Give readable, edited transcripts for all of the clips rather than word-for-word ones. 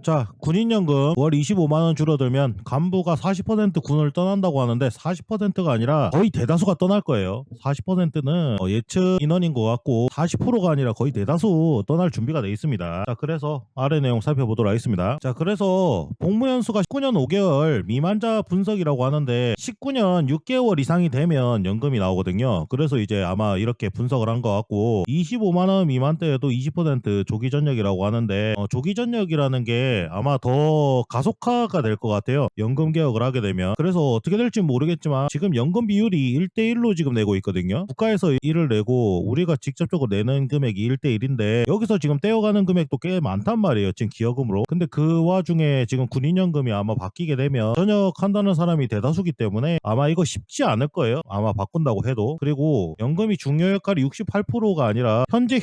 자, 군인연금 월 25만원 줄어들면 간부가 40% 군을 떠난다고 하는데 40%가 아니라 거의 대다수가 떠날 거예요. 40%는 예측 인원인 것 같고 40%가 아니라 거의 대다수 떠날 준비가 돼 있습니다. 자, 그래서 아래 내용 살펴보도록 하겠습니다. 자, 그래서 복무연수가 19년 5개월 미만자 분석이라고 하는데 19년 6개월 이상이 되면 연금이 나오거든요. 그래서 이제 아마 이렇게 분석을 한 것 같고 25만원 미만대에도 20% 조기 전역이라고 하는데 조기 전역이라는 게 아마 더 가속화가 될 것 같아요. 연금 개혁을 하게 되면. 그래서 어떻게 될지 모르겠지만 지금 연금 비율이 1대1로 지금 내고 있거든요. 국가에서 1을 내고 우리가 직접적으로 내는 금액이 1대1인데 여기서 지금 떼어가는 금액도 꽤 많단 말이에요. 지금 기여금으로. 근데 그 와중에 지금 군인연금이 아마 바뀌게 되면 전역한다는 사람이 대다수기 때문에 아마 이거 쉽지 않을 거예요. 아마 바꾼다고 해도. 그리고 연금이 중요 역할이 68%가 아니라 현지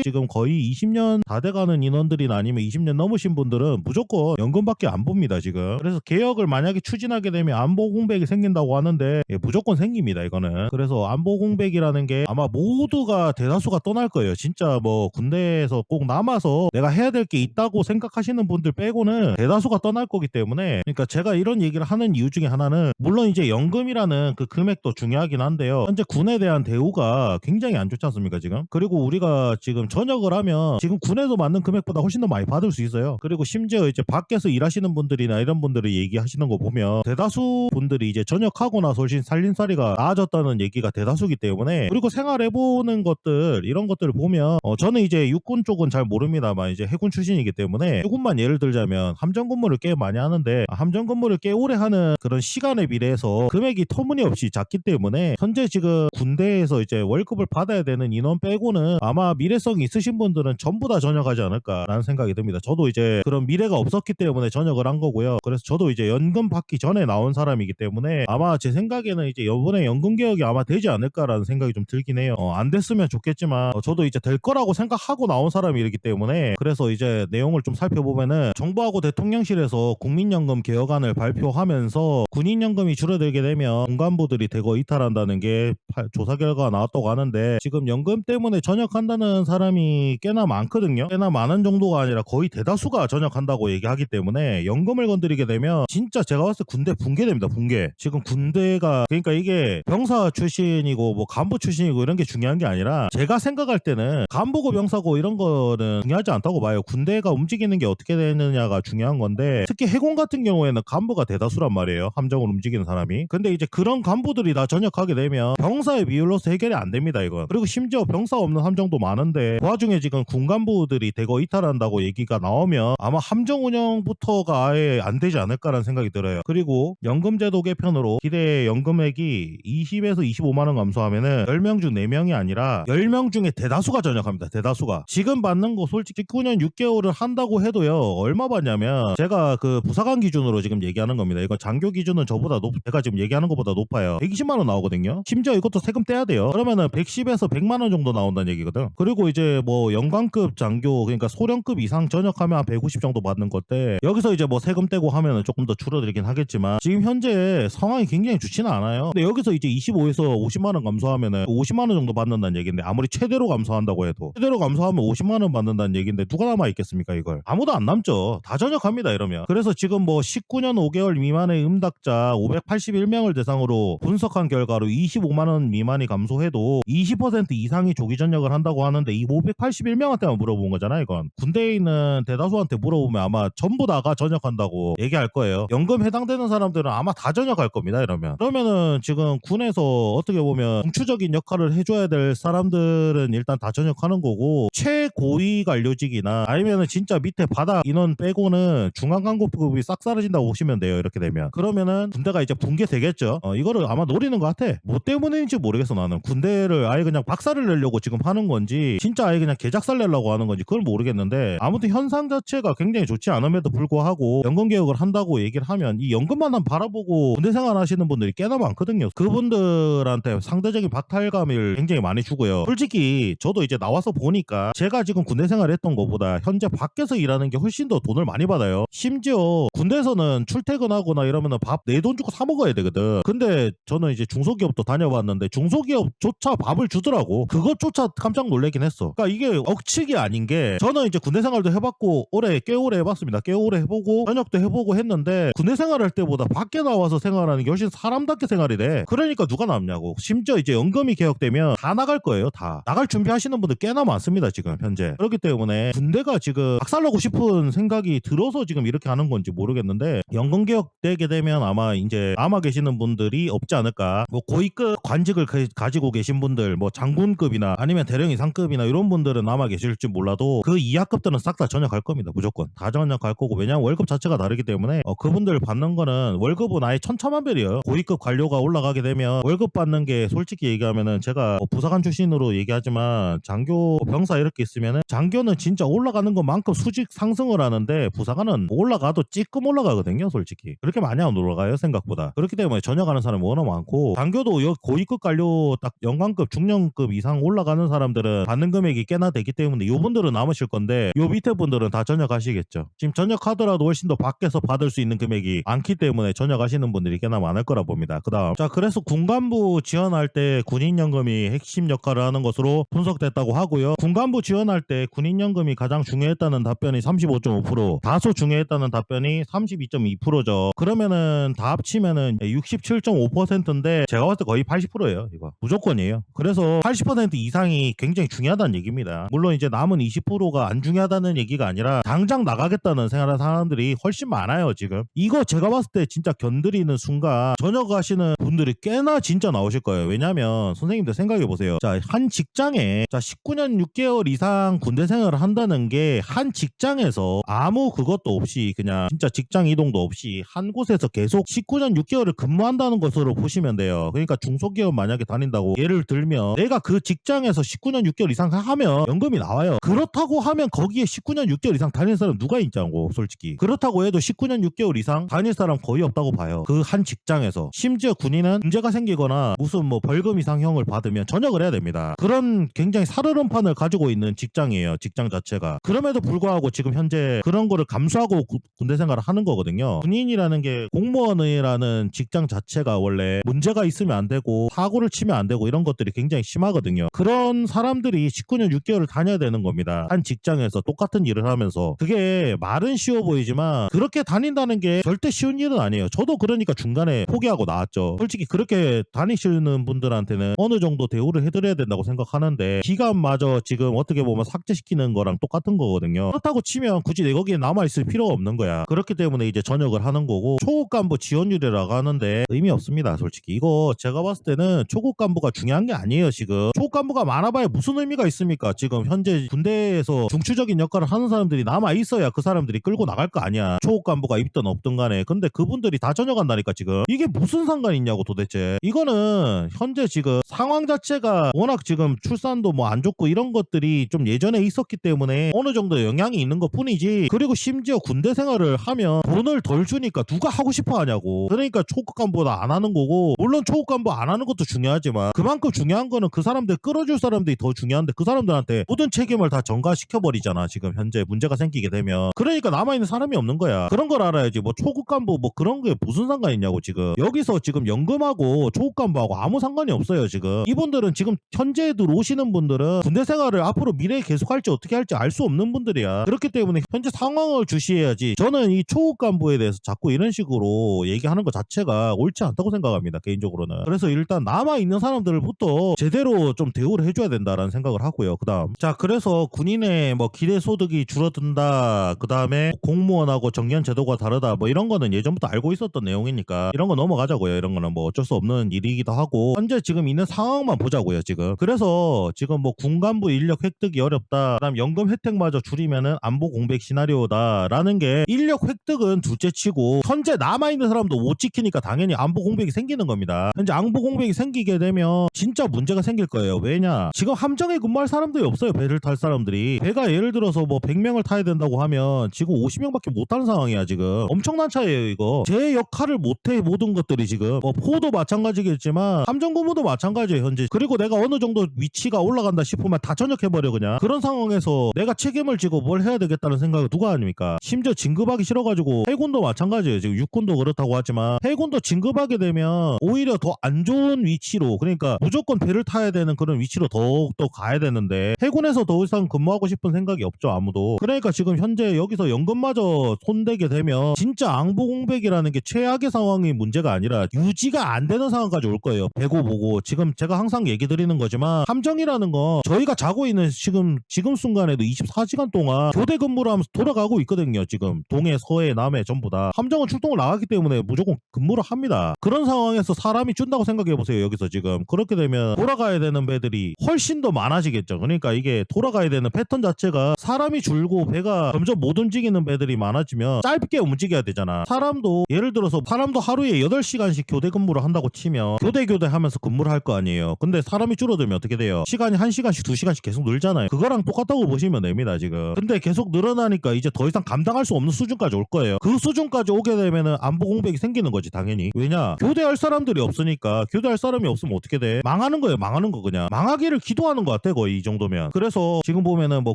지금 거의 20년 다 돼가는 인원들이나 아니면 20년 넘으신 분들은 무조건 연금밖에 안 봅니다 지금. 그래서 개혁을 만약에 추진하게 되면 안보 공백이 생긴다고 하는데 무조건 생깁니다 이거는. 그래서 안보 공백이라는 게 아마 모두가 대다수가 떠날 거예요. 진짜 뭐 군대에서 꼭 남아서 내가 해야 될 게 있다고 생각하시는 분들 빼고는 대다수가 떠날 거기 때문에, 그러니까 제가 이런 얘기를 하는 이유 중에 하나는 물론 이제 연금이라는 그 금액도 중요하긴 한데요. 현재 군에 대한 대우가 굉장히 안 좋지 않습니까 지금? 그리고 우리가 지금 전역을 하면 지금 군에서 맞는 금액보다 훨씬 더 많이 받을 수 있어요. 그리고 심지어 이제 밖에서 일하시는 분들이나 이런 분들이 얘기하시는 거 보면 대다수 분들이 이제 전역하고 나서 훨씬 살림살이가 나아졌다는 얘기가 대다수기 때문에, 그리고 생활해보는 것들 이런 것들을 보면 저는 이제 육군 쪽은 잘 모릅니다만 이제 해군 출신이기 때문에 해군만 예를 들자면 함정 근무를 꽤 많이 하는데 함정 근무를 꽤 오래 하는 그런 시간에 비례해서 금액이 터무니없이 작기 때문에 현재 지금 군대에서 이제 월급을 받아야 되는 인원 빼고는 아마 미래성이 있으신 분들은 전부 다 전역하지 않을까라는 생각이 듭니다. 저도 이제 그런 미래가 없었기 때문에 전역을 한 거고요. 그래서 저도 이제 연금 받기 전에 나온 사람이기 때문에 아마 제 생각에는 이제 이번에 연금 개혁이 아마 되지 않을까라는 생각이 좀 들긴 해요. 안 됐으면 좋겠지만 저도 이제 될 거라고 생각하고 나온 사람이기 때문에. 그래서 이제 내용을 좀 살펴보면은 정부하고 대통령실에서 국민연금 개혁안을 발표하면서 군인연금이 줄어들게 되면 군간부들이 대거 이탈한다는 게 조사 결과가 나왔다고 하는데, 지금 연금 때문에 전역한다는 사람이 꽤나 많거든요. 꽤나 많은 정도가 아니라 거의 대다수가 전역한다고 얘기하기 때문에 연금을 건드리게 되면 진짜 제가 봤을 때 군대 붕괴됩니다. 붕괴. 지금 군대가, 그러니까 이게 병사 출신이고 뭐 간부 출신이고 이런 게 중요한 게 아니라 제가 생각할 때는 간부고 병사고 이런 거는 중요하지 않다고 봐요. 군대가 움직이는 게 어떻게 되느냐가 중요한 건데, 특히 해군 같은 경우에는 간부가 대다수란 말이에요. 함정을 움직이는 사람이. 근데 이제 그런 간부들이 다 전역하게 되면 병사의 비율로서 해결이 안 됩니다 이건. 그리고 심지어 병사 없는 함정도 많은데 그 와중에 지금 군 간부들이 대거 이탈한다고 얘기가 나오면 아마 함정 운영부터가 아예 안 되지 않을까라는 생각이 들어요. 그리고 연금제도 개편으로 기대 연금액이 20에서 25만원 감소하면은 10명 중 4명이 아니라 10명 중에 대다수가 전역합니다. 대다수가. 지금 받는 거 솔직히 19년 6개월을 한다고 해도요 얼마 받냐면, 제가 그 부사관 기준으로 지금 얘기하는 겁니다. 이거 장교 기준은 저보다 제가 지금 얘기하는 것보다 높아요. 120만원 나오거든요. 심지어 이것도 세금 떼야 돼요. 그러면은 110에서 100만원 정도 나온다는 얘기거든. 그리고 이제 뭐 영관급 장교, 그러니까 소령급 이상 전역하면 한 150 정도 받는 건데, 여기서 이제 뭐 세금 떼고 하면은 조금 더 줄어들긴 하겠지만 지금 현재 상황이 굉장히 좋지는 않아요. 근데 여기서 이제 25에서 50만원 감소하면은 50만원 정도 받는다는 얘기인데, 아무리 최대로 감소한다고 해도 최대로 감소하면 50만원 받는다는 얘기인데 누가 남아 있겠습니까 이걸? 아무도 안 남죠. 다 전역합니다 이러면. 그래서 지금 뭐 19년 5개월 미만의 응답자 581명을 대상으로 분석한 결과로 25만원 미만이 감소해도 20% 이상이 조기 전역을 한다고 하는데, 이 581명한테만 물어본 거잖아요 이건. 군대에 있는 대다수한테 물어보면 아마 전부 다가 전역한다고 얘기할 거예요. 연금 해당되는 사람들은 아마 다 전역할 겁니다 이러면. 그러면은 지금 군에서 어떻게 보면 중추적인 역할을 해줘야 될 사람들은 일단 다 전역하는 거고, 최고위 관료직이나 아니면은 진짜 밑에 바닥 인원 빼고는 중앙간부급이 싹 사라진다고 보시면 돼요 이렇게 되면. 그러면은 군대가 이제 붕괴되겠죠. 이거를 아마 노리는 것 같아. 뭐 때문인지 모르겠어. 나는 군대를 아예 그냥 박살을 내려고 지금 하는 건지 진짜 아예 그냥 개작살 내려고 하는 건지 그걸 모르겠는데, 아무튼 현상 자체가 굉장히 좋지 않음에도 불구하고 연금 개혁을 한다고 얘기를 하면 이 연금만 바라보고 군대 생활 하시는 분들이 꽤나 많거든요. 그분들한테 상대적인 박탈감을 굉장히 많이 주고요. 솔직히 저도 이제 나와서 보니까 제가 지금 군대 생활했던 것보다 현재 밖에서 일하는 게 훨씬 더 돈을 많이 받아요. 심지어 군대에서는 출퇴근하거나 이러면은 밥 내 돈 주고 사 먹어야 되거든. 근데 저는 이제 중소기업도 다녀봤는데 중소기업조차 밥을 주더라고. 그것조차 깜짝 놀라긴 했어. 그러니까 이게 억측이 아닌 게, 저는 이제 군대 생활도 해봤고 꽤 오래 오래 해봤습니다. 꽤 오래 해보고 전역도 해보고 했는데 군대 생활할 때보다 밖에 나와서 생활하는 게 훨씬 사람답게 생활이 돼. 그러니까 누가 남냐고. 심지어 이제 연금이 개혁되면 다 나갈 거예요. 다 나갈 준비하시는 분들 꽤나 많습니다 지금 현재. 그렇기 때문에 군대가 지금 박살나고 싶은 생각이 들어서 지금 이렇게 하는 건지 모르겠는데, 연금 개혁되게 되면 아마 이제 남아 계시는 분들이 없지 않을까. 뭐 고위급 관직을 가지고 계신 분들, 뭐 장군급이나 아니면 대령 이상급이나 이런 분들은 남아 계실지 몰라도 그 이하급들은 싹 다 전역할 겁니다. 무조건 다 전역할 거고, 왜냐면 월급 자체가 다르기 때문에 그분들 받는 거는 월급은 아예 천차만별이에요. 고위급 관료가 올라가게 되면 월급 받는 게 솔직히 얘기하면은, 제가 부사관 출신으로 얘기하지만 장교 병사 이렇게 있으면은 장교는 진짜 올라가는 것만큼 수직 상승을 하는데 부사관은 올라가도 찌끔 올라가거든요. 솔직히 그렇게 많이 안 올라가요 생각보다. 그렇기 때문에 전역하는 사람이 워낙 많고, 장교도 고위급 관료 딱 연관급 중령급 이상 올라가는 사람들은 받는 금액이 꽤나 되기 때문에 요분들은 남으실 건데, 요 밑에 분들은 다 전역하시겠죠. 지금 전역하더라도 훨씬 더 밖에서 받을 수 있는 금액이 많기 때문에 전역하시는 분들이 꽤나 많을 거라 봅니다. 그 다음, 자, 그래서 군간부 지원할 때 군인연금이 핵심 역할을 하는 것으로 분석됐다고 하고요. 군간부 지원할 때 군인연금이 가장 중요했다는 답변이 35.5%, 다소 중요했다는 답변이 32.2%죠. 그러면은 다 합치면은 67.5%인데 제가 봤을 때 거의 80%예요. 이거 무조건이에요. 그래서 80% 이상이 굉장히 중요하다는 얘기입니다. 물론 이제 남은 20%가 안 중요하다는 얘기가 아니라 당장 나가겠다는 생각하는 사람들이 훨씬 많아요. 지금 이거 제가 봤을 때 진짜 견드리는 순간 전역하시는 분들이 꽤나 진짜 나오실 거예요. 왜냐면 선생님들 생각해보세요. 자, 한 직장에 19년 6개월 이상 군대 생활을 한다는 게 한 직장에서 아무 그것도 없이 그냥 진짜 직장 이동도 없이 한 곳에서 계속 19년 6개월을 근무한다는 것으로 보시면 돼요. 그러니까 중소기업 만약에 다닌다고 예를 들면, 내가 그 직장에서 19년 6개월 이상 하면 연금이 나와요. 그렇다고 하면 거기에 19년 6개월 이상 다닌 사람 누가 있냐고. 솔직히 그렇다고 해도 19년 6개월 이상 다닐 사람 거의 없다고 봐요. 그 한 직장에서. 심지어 군인은 문제가 생기거나 무슨 뭐 벌금 이상형을 받으면 전역을 해야 됩니다. 그런 굉장히 살얼음판을 가지고 있는 직장이에요. 직장 자체가. 그럼에도 불구하고 지금 현재 그런 거를 감수하고 군대 생활을 하는 거거든요. 군인이라는 게, 공무원이라는 직장 자체가 원래 문제가 있으면 안 되고 사고를 치면 안 되고 이런 것들이 굉장히 심하거든요. 그런 사람들이 19년 6개월을 다녀야 되는 겁니다. 한 직장에서 똑같은 일을 하면서. 그게 말은 쉬워 보이지만 그렇게 다닌다는 게 절대 쉬운 일은 아니에요. 저도 그러니까 중간에 포기하고 나왔죠. 솔직히 그렇게 다니시는 분들한테는 어느 정도 대우를 해드려야 된다고 생각하는데, 기간마저 지금 어떻게 보면 삭제시키는 거랑 똑같은 거거든요. 그렇다고 치면 굳이 내 거기에 남아있을 필요가 없는 거야. 그렇기 때문에 이제 전역을 하는 거고, 초급 간부 지원율이라고 하는데 의미 없습니다. 솔직히 이거 제가 봤을 때는 초급 간부가 중요한 게 아니에요. 지금 초급 간부가 많아봐야 무슨 의미가 있습니까? 지금 현재 군대에서 중추적인 역할을 하는 사람들이 남아 있어야 그 사람들이 끌고 나갈 거 아니야. 초급 간부가 있든 없든 간에. 근데 그분들이 다 전역한다니까. 지금 이게 무슨 상관이 있냐고 도대체. 이거는 현재 지금 상황 자체가 워낙 지금 출산도 뭐 안 좋고 이런 것들이 좀 예전에 있었기 때문에 어느 정도 영향이 있는 것 뿐이지, 그리고 심지어 군대 생활을 하면 돈을 덜 주니까 누가 하고 싶어 하냐고. 그러니까 초급 간부보다 안 하는 거고, 물론 초급 간부 안 하는 것도 중요하지만 그만큼 중요한 거는 그 사람들 끌어줄 사람들이 더 중요한데, 그 사람들한테 모든 책임을 다 전가시켜버리잖아 지금 현재 문제가 생기게 되면. 그러니까 남아있는 사람이 없는 거야. 그런 걸 알아야지. 뭐 초급 간부 뭐 그런 게 무슨 상관이 있냐고. 지금 여기서 지금 연금하고 초급 간부하고 아무 상관이 없어요. 지금 이분들은 지금 현재 들어오시는 분들은 군대 생활을 앞으로 미래에 계속할지 어떻게 할지 알 수 없는 분들이야. 그렇기 때문에 현재 상황을 주시해야지. 저는 이 초급 간부에 대해서 자꾸 이런 식으로 얘기하는 것 자체가 옳지 않다고 생각합니다, 개인적으로는. 그래서 일단 남아있는 사람들부터 제대로 좀 대우를 해줘야 된다라는 생각을 하고요. 그 다음, 자, 그래서 군인의 뭐 기대소득이 줄어든다, 그 다음에 공무원하고 정년 제도가 다르다, 뭐 이런 거는 예전부터 알고 있었던 내용이니까 이런 거 넘어가자고요. 이런 거는 뭐 어쩔 수 없는 일이기도 하고, 현재 지금 있는 상황만 보자고요. 지금 그래서 지금 뭐 군간부 인력 획득이 어렵다, 그다음 연금 혜택마저 줄이면은 안보 공백 시나리오다라는 게, 인력 획득은 둘째치고 현재 남아있는 사람도 못 지키니까 당연히 안보 공백이 생기는 겁니다. 현재 안보 공백이 생기게 되면 진짜 문제가 생길 거예요. 왜냐, 지금 함정에 근무할 사람들이 없어요. 배를 탈 사람들이. 배가 예를 들어서 뭐 100명을 타야 된다고 하면 지금 50명밖에 못 타는 상황이야. 지금 엄청난 차이예요. 이거 제 역할을 못해. 모든 것들이 지금 뭐 포도 마찬가지겠지만 함정 근무도 마찬가지예요 현재. 그리고 내가 어느 정도 위치가 올라간다 싶으면 다 전역해버려. 그냥 그런 상황에서 내가 책임을 지고 뭘 해야 되겠다는 생각을 누가 합니까? 심지어 진급하기 싫어가지고, 해군도 마찬가지예요. 지금 육군도 그렇다고 하지만 해군도 진급하게 되면 오히려 더 안 좋은 위치로, 그러니까 무조건 배를 타야 되는 그런 위치로 더욱더 가야 되는데, 해군에서 더 이상 근무하고 싶은 생각이 없죠 아무도. 그러니까 지금 현재 여기서 연금마저 손대게 되면 진짜 앙보 공백이라는 게 최악의 상황이 문제가 아니라 유지가 안 되는 상황까지 올 거예요. 배고 보고. 지금 제가 항상 얘기 드리는 거지만 함정이라는 건 저희가 자고 있는 지금 순간에도 24시간 동안 교대 근무를 하면서 돌아가고 있거든요. 지금 동해 서해 남해 전부 다 함정은 출동을 나가기 때문에 무조건 근무를 합니다. 그런 상황에서 사람이 준다고 생각해 보세요. 여기서 지금 그렇게 되면 돌아가야 되는 배들이 훨씬 더 많아지겠죠. 그러니까 이게 돌아가야 되는 패턴 자체가 사람이 줄고 배가 점점 못 움직이는 배들이 많아지면 짧게 움직여야 되잖아. 사람도 예를 들어서 사람도 하루에 8시간씩 교대 근무를 한다고 치면 교대 하면서 근무를 할 거 아니에요. 근데 사람이 줄어들면 어떻게 돼요? 시간이 1시간씩 2시간씩 계속 늘잖아요. 그거랑 똑같다고 보시면 됩니다. 지금. 근데 계속 늘어나니까 이제 더 이상 감당할 수 없는 수준까지 올 거예요. 그 수준까지 오게 되면은 안보 공백이 생기는 거지 당연히. 왜냐? 교대할 사람들이 없으니까. 교대할 사람이 없으면 어떻게 돼? 망하는 거예요. 망하는 거 그냥. 망하기를 기도하는 것 같아 거의 이 정도면. 그래서 지금 보면은 뭐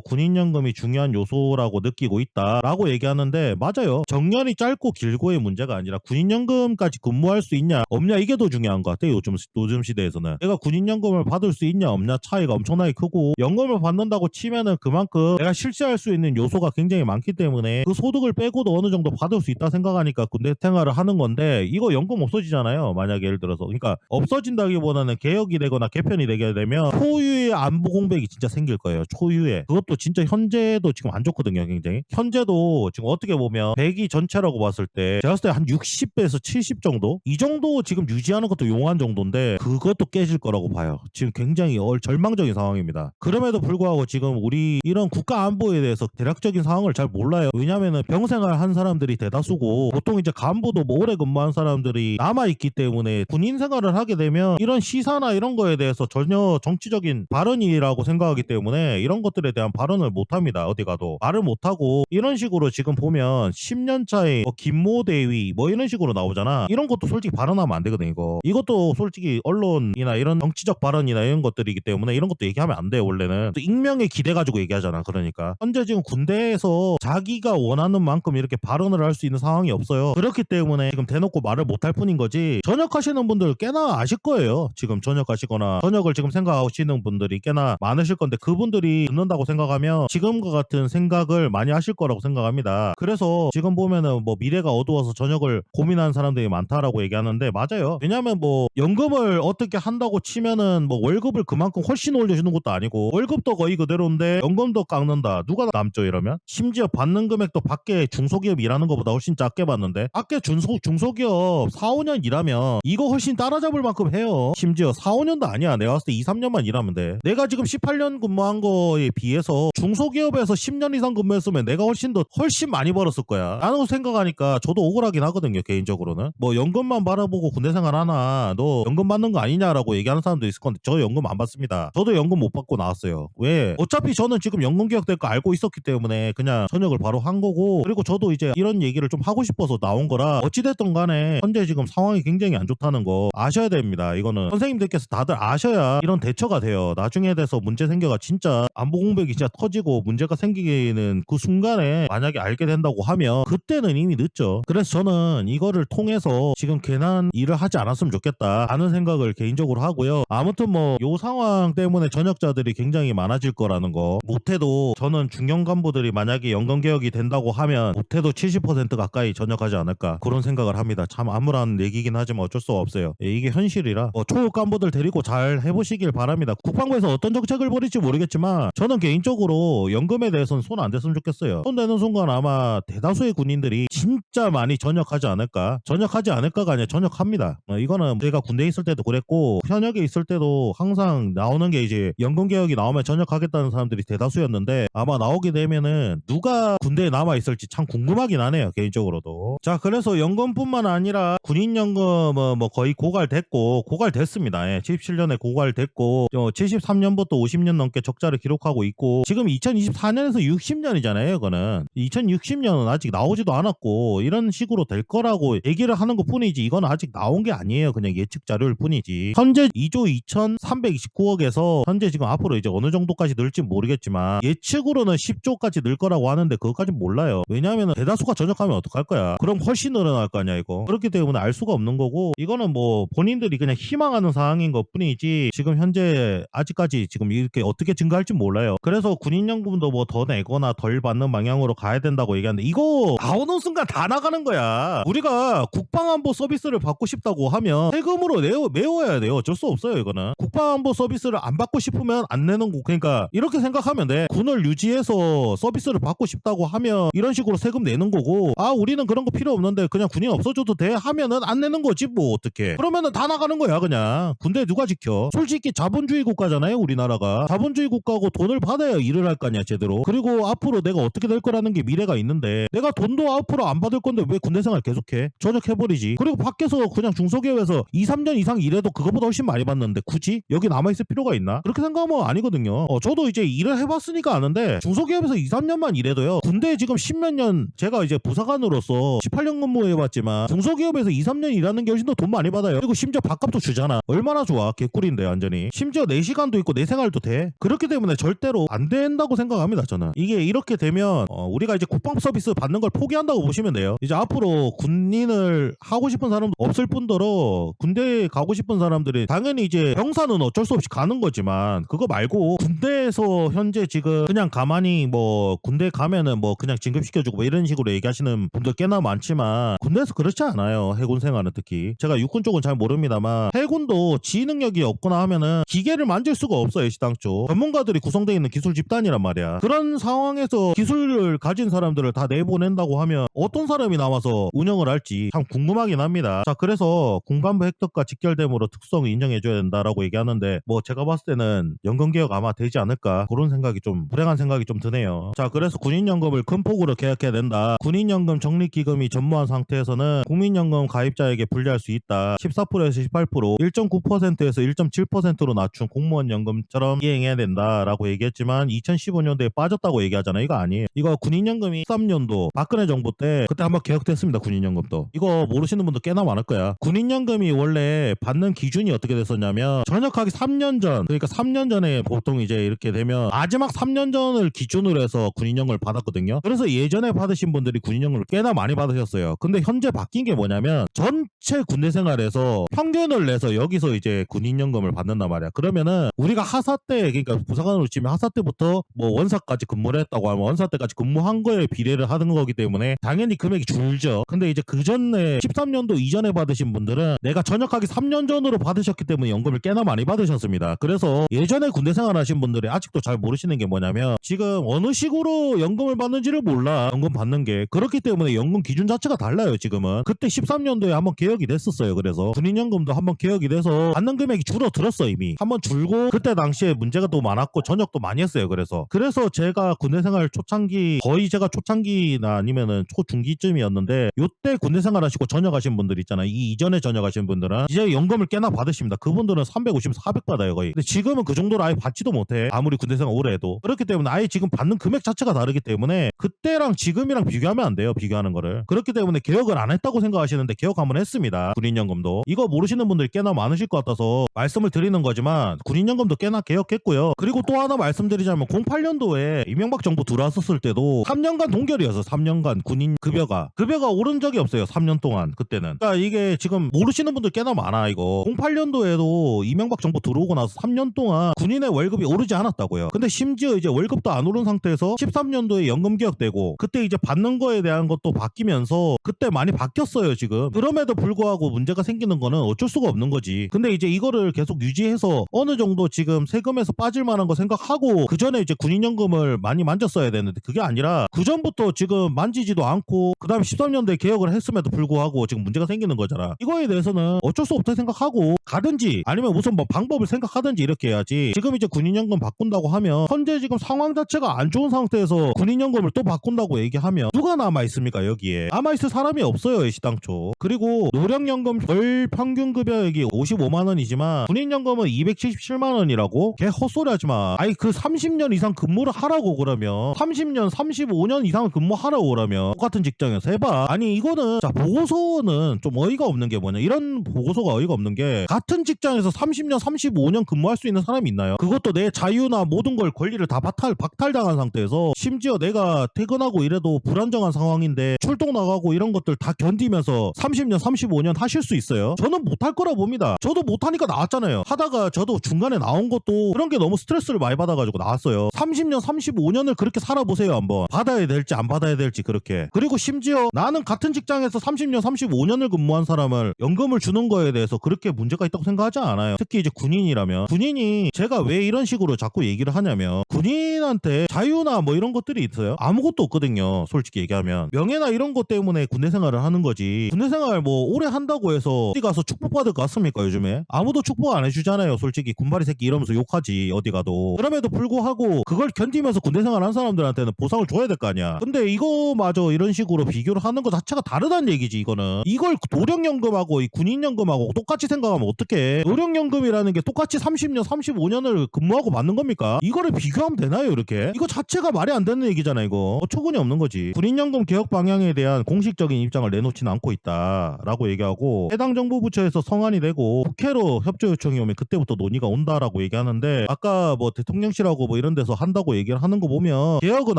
군인연금이 중요한 요소라고 느끼고 있다라고 얘기하는데 맞아요. 정년이 짧고 길고의 문제가 아니라 군인연금까지 근무할 수 있냐 없냐 이게 더 중요한 것 같아요. 요즘 시대에서는. 내가 군인연금을 받을 수 있냐 없냐 차이가 엄청나게 크고 연금을 받는다고 치면은 그만큼 내가 실시할 수 있는 요소가 굉장히 많기 때문에 그 소득을 빼고도 어느 정도 받을 수 있다 생각하니까 군대 생활을 하는 건데 이거 연금 없어지잖아요. 만약에 예를 들어서. 그러니까 없어진다기보다는 개혁이 되거나 개편이 되게 되면 초유의 안보 공백이 진짜 생길 거예요. 초유의. 그것도 진짜 현재도 지금 안 좋거든요. 굉장히. 현재도 지금 어떻게 보면 배기 전체라고 봤을 때 제가 봤을 때 한 60배에서 70 정도? 이 정도 지금 유지하는 것도 용한 정도인데 그것도 깨질 거라고 봐요. 지금 굉장히 절망적인 상황입니다. 그럼에도 불구하고 지금 우리 이런 국가 안보에 대해서 대략적인 상황을 잘 몰라요. 왜냐면은 병생활 한 사람들이 대다수고 보통 이제 간부도 뭐 오래 근무한 사람들이 남아있기 때문에 군인 생활을 하게 되면 이런 시사나 이런 거에 대해서 전혀 정치적인 발언이라고 생각하기 때문에 이런 것들에 대한 발언을 못합니다. 어디 가도. 말을 못하고 이런 식으로 지금 보면 10년 차에 뭐 김모 대위 뭐 이런 식으로 나오잖아. 이런 것도 솔직히 발언하면 안 되거든 이거. 이것도 솔직히 언론이나 이런 정치적 발언이나 이런 것들이기 때문에 이런 것도 얘기하면 안 돼요 원래는. 또 익명에 기대 가지고 얘기하잖아. 그러니까 현재 지금 군대에서 자기가 원하는 만큼 이렇게 발언을 할 수 있는 상황이 없어요. 그렇기 때문에 지금 대놓고 말을 못할 뿐인 거지. 전역하시는 분들 꽤나 아실 거예요. 지금 전역하시거나 전역을 지금 생각하시는 분들이 꽤나 많으실 건데 그분들이 듣는다고 생각하면 지금과 같은 생각을 많이 하실 거라고 생각합니다. 그래서 지금 보면은 뭐 미래가 어두워서 전역을 고민하는 사람들이 많다라고 얘기하는데 맞아요. 왜냐면 뭐 연금을 어떻게 한다고 치면은 뭐 월급을 그만큼 훨씬 올려주는 것도 아니고 월급도 거의 그대로인데 연금도 깎는다. 누가 남죠 이러면? 심지어 받는 금액도 밖에 중소기업 일하는 것보다 훨씬 작게 받는데 밖에 중소기업 4, 5년 일하면 이거 훨씬 따라잡을 만큼 해요. 심지어 4, 5년도 아니야. 내가 봤을 때 2, 3년만 일하면 돼. 내가 지금 18년 근무한 거에 비해서 중소기업에서 10년 이상 근무했으면 내가 훨씬 많이 벌었을 거야. 라는 생각하니까 저도 억울하긴 하거든요. 개인적으로는. 뭐 연금만 바라보고 군대 생활 하나 너 연금 받는 거 아니냐라고 얘기하는 사람도 있을 건데 저 연금 안 받습니다. 저도 연금 못 받고 나왔어요. 왜? 어차피 저는 지금 연금 개혁될 거 알고 있었기 때문에 그냥 전역을 바로 한 거고 그리고 저도 이제 이런 얘기를 좀 하고 싶어서 나온 거라 어찌됐든 간에 현재 지금 상황이 굉장히 안 좋다는 거 아셔야 됩니다. 이거는 선생님들께서 다들 아셔야 이런 대처가 돼요. 나중에 돼서 문제 생겨가 진짜 안보 공백이 진짜 터지고 문제가 생기는 그 순간에 만약에 알게 된다고 하면 그때는 이미 늦죠. 그래서 저는 이거를 통해서 지금 괜한 일을 하지 않았으면 좋겠다 하는 생각을 개인적으로 하고요. 아무튼 뭐 요 상황 때문에 전역자들이 굉장히 많아질 거라는 거 못해도 저는 중견 간부들이 만약에 연금 개혁이 된다고 하면 못해도 70% 가까이 전역하지 않을까 그런 생각을 합니다. 참 암울한 얘기긴 하지만 어쩔 수가 없어요. 이게 현실이라 초급 간부들 데리고 잘 해보시길 바랍니다. 국방부에서 어떤 정책을 벌일지 모르겠지만 저는 개인적으로 연금에 대해서는 손 안 댔으면 좋겠어요. 손 대는 순간 아마 대다수의 군인들이 진짜 많이 전역하지 않을까. 전역하지 않을까가 아니라 전역합니다. 이거는 제가 군대에 있을 때도 그랬고 현역에 있을 때도 항상 나오는 게 이제 연금 개혁이 나오면 전역하겠다는 사람들이 대다수였는데 아마 나오게 되면은 누가 군대에 남아 있을지 참 궁금하긴 하네요. 개인적으로도. 자, 그래서 연금뿐만 아니라 군인연금은 뭐 거의 고갈됐습니다. 예, 77년에 고갈됐고 73년부터 50년 넘게 적자를 기록하고 있고 지금 2024년에서 60년이잖아요. 이거는 2060년은 아직 나오지도 않았고 이런 식으로 될 거라고 얘기를 하는 것 뿐이지 이건 아직 나온 게 아니에요. 그냥 예측 자료일 뿐이지. 현재 2조 2329억에서 현재 지금 앞으로 이제 어느 정도까지 늘지 모르겠지만 예측으로는 10조까지 늘 거라고 하는데 그것까진 몰라요. 왜냐하면 대다수가 전역하면 어떡할 거야. 그럼 훨씬 늘어날 거 아니야 이거. 그렇기 때문에 알 수가 없는 거고 이거는 뭐 본인들이 그냥 희망하는 상황인 것 뿐이지 지금 현재 아직까지 지금 이렇게 어떻게 증가할지 몰라요. 그래서 군인연금도 뭐 더 내거나 덜 받는 방향으로 가야 된다고 얘기하는데 이거 나오는 순간 다 나가는 거야. 우리가 국방안보 서비스를 받고 싶다고 하면 세금으로 메워야 돼요. 어쩔 수 없어요. 이거는 국방안보 서비스를 안 받고 싶으면 안 내는 거. 그러니까 이렇게 생각하면 돼. 군을 유지해서 서비스를 받고 싶다고 하면 이런 식으로 세금 내는 거고, 아 우리는 그런 거 필요 없는데 그냥 군인 없어져도 돼 하면은 안 내는 거지 뭐. 어떻게 그러면은 다 나가는 거야. 그냥 군대 누가 지켜. 솔직히 자본주의 국가잖아요. 우리나라가 자본주의 국가고 돈을 받아야 일을 할 거 아니야 제대로. 그리고 앞으로 내가 어떻게 될 거라는 게 미래가 있는데 내가 돈도 앞으로 안 받을 건데 왜 군대 생활 계속해? 전역해버리지. 그리고 밖에서 그냥 중소기업에서 2, 3년 이상 일해도 그거보다 훨씬 많이 받는데 굳이 여기 남아있을 필요가 있나? 그렇게 생각하면 아니거든요. 저도 이제 일을 해봤으니까 아는데 중소기업에서 2, 3년만 일해도요. 군대 지금 10몇 년, 제가 이제 부사관으로서 18년 근무해봤지만 중소기업에서 2, 3년 일하는 게 훨씬 더 돈 많이 받아요. 그리고 심지어 밥값도 주잖아. 얼마나 좋아. 개꿀인데 완전히. 심지어 내 시간도 있고 내 생활도 돼. 그렇기 때문에 절대로 안 된다고 생각합니다. 저는 이게 이렇게 되면 우리가 이제 국방 서비스 받는 걸 포기한다고 보시면 돼요. 이제 앞으로 군인을 하고 싶은 사람도 없을 뿐더러 군대에 가고 싶은 사람들이 당연히 이제 병사는 어쩔 수 없이 가는 거지만 그거 말고 군대에서 현재 지금 그냥 가만히 뭐 군대 가면은 뭐 그냥 진급시켜주고 뭐 이런 식으로 얘기하시는 분들 꽤나 많지만 군대에서 그렇지 않아요. 해군 생활은 특히. 제가 육군 쪽은 잘 모릅니다만 해군도 지휘 능력이 없거나 하면은 기계를 만질 수가 없어요. 시당초 전문가들이 구성되어 있는 기술 집단이란 말이야. 그런 상황에서 기술을 가진 사람들을 다 내보낸다고 하면 어떤 사람이 나와서 운영을 할지 참 궁금하긴 합니다. 자, 그래서 군간부 획득과 직결됨으로 특성을 인정해줘야 된다라고 얘기하는데 뭐 제가 봤을 때는 연금개혁 아마 되지 않을까 그런 생각이 좀 불행한 생각이 좀 드네요. 자, 그래서 군인연금을 큰 폭으로 개혁해야 된다. 군인연금 적립기금이 전무한 상태에서는 국민연금 가입자에게 분리할 수 있다. 14%에서 18%, 1.9%에서 1.7%로 낮춘 공무원 연금처럼 이행해야 된다라고 얘기했지만 2015년도에 빠졌다고 얘기하잖아요. 이거 아니에요. 이거 군인연금이 13년도 박근혜 정부 때 그때 한번 개혁됐습니다. 군인연금도. 이거 모르시는 분들 꽤나 많을 거야. 군인연금이 원래 받는 기준이 어떻게 됐었냐면 전역하기 3년 전, 그러니까 3년 전에 보통 이제 이렇게 되면 마지막 3년 전을 기준으로 해서 군인연금을 받았거든요. 그래서 예전에 받으신 분들이 군인연금을 꽤나 많이 받으셨어요. 근데 현재 바뀐 게 뭐냐면 전체 군대 생활에서 평균을 내서 여기서 이제 군인연금을 받는단 말이야. 그러면은 우리가 하사 때, 그러니까 부사관으로 치면 하사 때부터 뭐 원사까지 근무를 했다고 하면 원사 때까지 근무한 거에 비례를 하는 거기 때문에 당연히 금액이 줄죠. 근데 이제 그 전에 13년도 이전에 받으신 분들은 내가 전역하기 3년 전으로 받으셨기 때문에 연금을 꽤나 많이 받으셨습니다. 그래서 예전에 군대 생활하신 분들이 아직도 잘 모르시는 게 뭐냐면 지금 어느 식으로 연금을 받는지를 몰라. 연금 받는 게. 그렇기 때문에 연금 기준 자체가 달라요. 지금은. 그때 13년도에 한번 개혁이 됐었어요. 그래서 군인연금도 한번 개혁이 돼서 받는 금액이 줄어들었어. 이미 한번 줄고 그때 당시에 문제가 또 많았고 전역도 많이 했어요. 그래서 제가 군대 생활 초창기, 거의 제가 초창기나 아니면은 초중기쯤이었는데 요때 군대 생활하시고 전역하신 분들 있잖아요. 이 이전에 전역하신 분들은 이제 연금을 꽤나 받으십니다. 그분들은 350, 400 받아요 거의. 근데 지금은 그 정도로 아예 받지도 못해. 아무리 군대 생활 오래 해도. 그렇기 때문에 아예 지금 받는 금액 자체가 다르기 때문에 그때랑 지금이랑 비교하면 안 돼요. 비교하는 거를. 그렇기 때문에 개혁을 안 했다고 생각하시는데 개혁 한번 했습니다. 군인연금도. 이거 모르시는 분들이 꽤나 많으실 것 같아서 말씀을 드리는 거지만 군인연금도 꽤나 개혁했고요. 그리고 또 하나 말씀드리자면 08년도에 이명박 정부 들어왔었을 때도 3년간 동결이어서 3년간 군인 급여가 오른 적이 없어요. 3년 동안 그때는. 그러니까 이게 지금 모르시는 분들 꽤나 많아. 이거 08년도에도 이명박 정부 들어오고 나서 3년 동안 군인의 월급이 오르지 않았다고요. 근데 심지어 이제 월급도 안 오른 상태에서 13년도에 연금 개혁되고 그때 이제 받는 거에 대한 것도 바뀌면서 그때 많이 바뀌었어요. 지금. 그럼에도 불구하고 문제가 생기는 거는 어쩔 수가 없는 거지. 근데 이제 이거를 계속 유지해서 어느 정도 지금 세금에서 빠질 만한 거 생각하고 그 전에 이제 군인연금을 많이 만졌어야 되는데 그게 아니라 그 전부터 지금 만지지도 않고 그 다음에 13년도에 개혁을 했음에도 불구하고 지금 문제가 생기는 거잖아. 이거에 대해서는 어쩔 수 없다 생각하고 가든지 아니면 무슨 뭐 방법을 생각하든지 이렇게 해야지. 지금 이제 군인연금 바꾼다고 하면 현재 지금 상황 자체가 안 좋은 상태에서 군인연금을 또 바꾼다고 얘기하면 누가 남아있습니까? 여기에 남아있을 사람이 없어요. 시당초. 그리고 노령연금 월 평균 급여액이 55만 원이지만 군인연금은 277만 원이라고? 걔 헛소리 하지마. 아니 그 30년 이상 근무를 하라고. 그러면 30년 35년 이상 근무하라고. 그러면 똑같은 직장에서 해봐. 아니 이거는 자 보고서는 좀 어이가 없는 게 뭐냐, 이런 보고서가 어이가 없는 게 같은 직장에서 30년 35년 근무할 수 있는 사람이 있나요? 그것도 내 자유나 모든 걸 권리를 다 박탈당한 상태에서 심지어 내가 퇴근하고 이래도 불안정한 상황인데 출동 나가고 이런 것들 다 견디면서 30년 35년 하실 수 있어요? 저는 못할 거라 봅니다. 저도 못하니까 나왔잖아요. 하다가 저도 중간에 나온 것도 그런 게 너무 스트레스를 많이 받아가지고 나왔어요. 30년 35년을 그렇게 살아보세요. 한번 받아야 될지 안 받아야 될지. 그렇게. 그리고 심지어 나는 같은 직장에서 30년 35년을 근무한 사람을 연금을 주는 거에 대해서 그렇게 문제가 있다고 생각하지 않아요. 특히 이제 군인이라면. 군인이 제가 왜 이런 식으로 자꾸 얘기를 하냐면 군인한테 자유나 뭐 이런 것들이 있어요? 아무것도 없거든요. 솔직히 얘기하면 명예나 이런 것 때문에 군대 생활을 하는 거지. 군대 생활 뭐 오래 한다고 해서 어디 가서 축복받을 것 같습니까? 요즘에 아무도 축복 안 해주잖아요. 솔직히 군바리 새끼 이러면서 욕하지 어디 가도. 그럼에도 불구하고 그걸 견디면서 군대 생활 한 사람들한테는 보상을 줘야 될 거 아니야. 근데 이거마저 이런 식으로 비교를 하는 것 자체가 다르다는 얘기지. 이거는 이걸 노령연금하고 이 군인연금하고 똑같이 생각하면 어떡해. 노령연금이라는 게 똑같이 30년 35년을 근무하고 받는 겁니까? 이거를 비교하면 되나요? 이렇게 이거 자체가 말이 안 되는 얘기잖아. 이거 어처구니 없는 거지. 군인연금 개혁 방향에 대한 공식적인 입장을 내놓지는 않고 있다라고 얘기하고, 해당 정부 부처에서 성안이 되고 국회로 협조 요청이 오면 그때부터 논의가 온다라고 얘기하는데, 아까 뭐 대통령실하고 뭐 이런 데서 한다고 얘기를 하는 거 보면 개혁은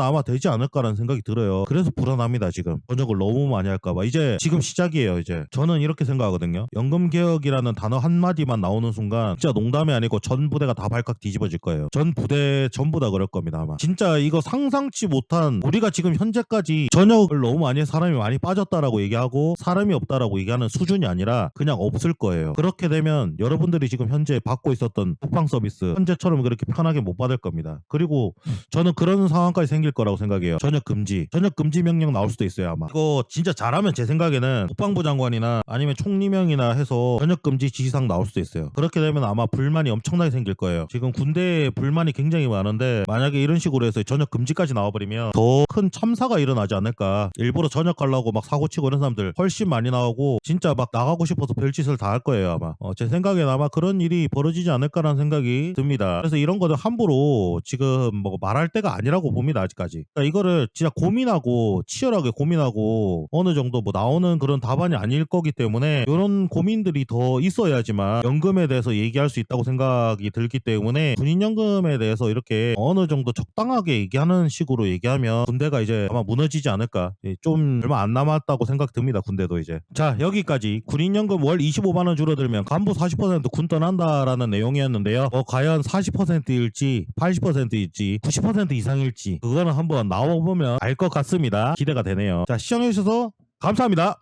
아마 되지 않을까라는 생각이 들어요. 그래서 불안합니다. 지금 번역을 너무 많이 할까봐. 이제 지금 시작이에요. 이제 저는 이렇게 생각하거든요. 연금 개혁이라는 단어 한마디만 나오는 순간 진짜 농담이 아니고 전 부대가 다 발칵 뒤집어질 거예요. 전 부대 전부 다 그럴 겁니다. 아마 진짜 이거 상상치 못한, 우리가 지금 현재까지 전역을 너무 많이 해서 사람이 많이 빠졌다라고 얘기하고 사람이 없다라고 얘기하는 수준이 아니라 그냥 없을 거예요. 그렇게 되면 여러분들이 지금 현재 받고 있었던 국방 서비스 현재처럼 그렇게 편하게 못 받을 겁니다. 그리고 저는 그런 상황까지 생길 거라고 생각해요. 전역 금지 명령 나올 수도 있어요. 아마 이거 진짜 잘하면 제 생각에는 국방부 장관이나 아니면 총리명이나 해서 전역 금지 지시상 나올 수도 있어요. 그렇게 되면 아마 불만이 엄청나게 생길 거예요. 지금 군대에 불만이 굉장히 많은데 만약에 이런 식으로 해서 전역 금지까지 나와버리면 더 큰 참사가 일어나지 않을까. 일부러 전역하려고 막 사고치고 이런 사람들 훨씬 많이 나오고 진짜 막 나가고 싶어서 별짓을 다 할 거예요. 아마 제 생각에는 아마 그런 일이 벌어지지 않을까라는 생각이 듭니다. 그래서 이런 거는 함부로 지금 뭐 말할 때가 아니라고 봅니다. 아직까지. 그러니까 이거를 진짜 고민하고 치열하게 고민하고 어느 정도 뭐 나오는 그런 답안이 아닐 거기 때문에 이런 고민들이 더 있어야지만 연금에 대해서 얘기할 수 있다고 생각이 들기 때문에, 군인연금에 대해서 이렇게 어느 정도 적당하게 얘기하는 식으로 얘기하면 군대가 이제 아마 무너지지 않을까. 좀 얼마 안 남았다고 생각 듭니다. 군대도 이제. 자, 여기까지 군인연금 월 25만 원 줄어들면 간부 40% 군 떠난다라는 내용이었는데요. 과연 40%일지 80%일지 90% 이상일지 그거는 한번 나와보면 알 것 같습니다. 기대가 되네요. 자, 시청해주셔서 감사합니다.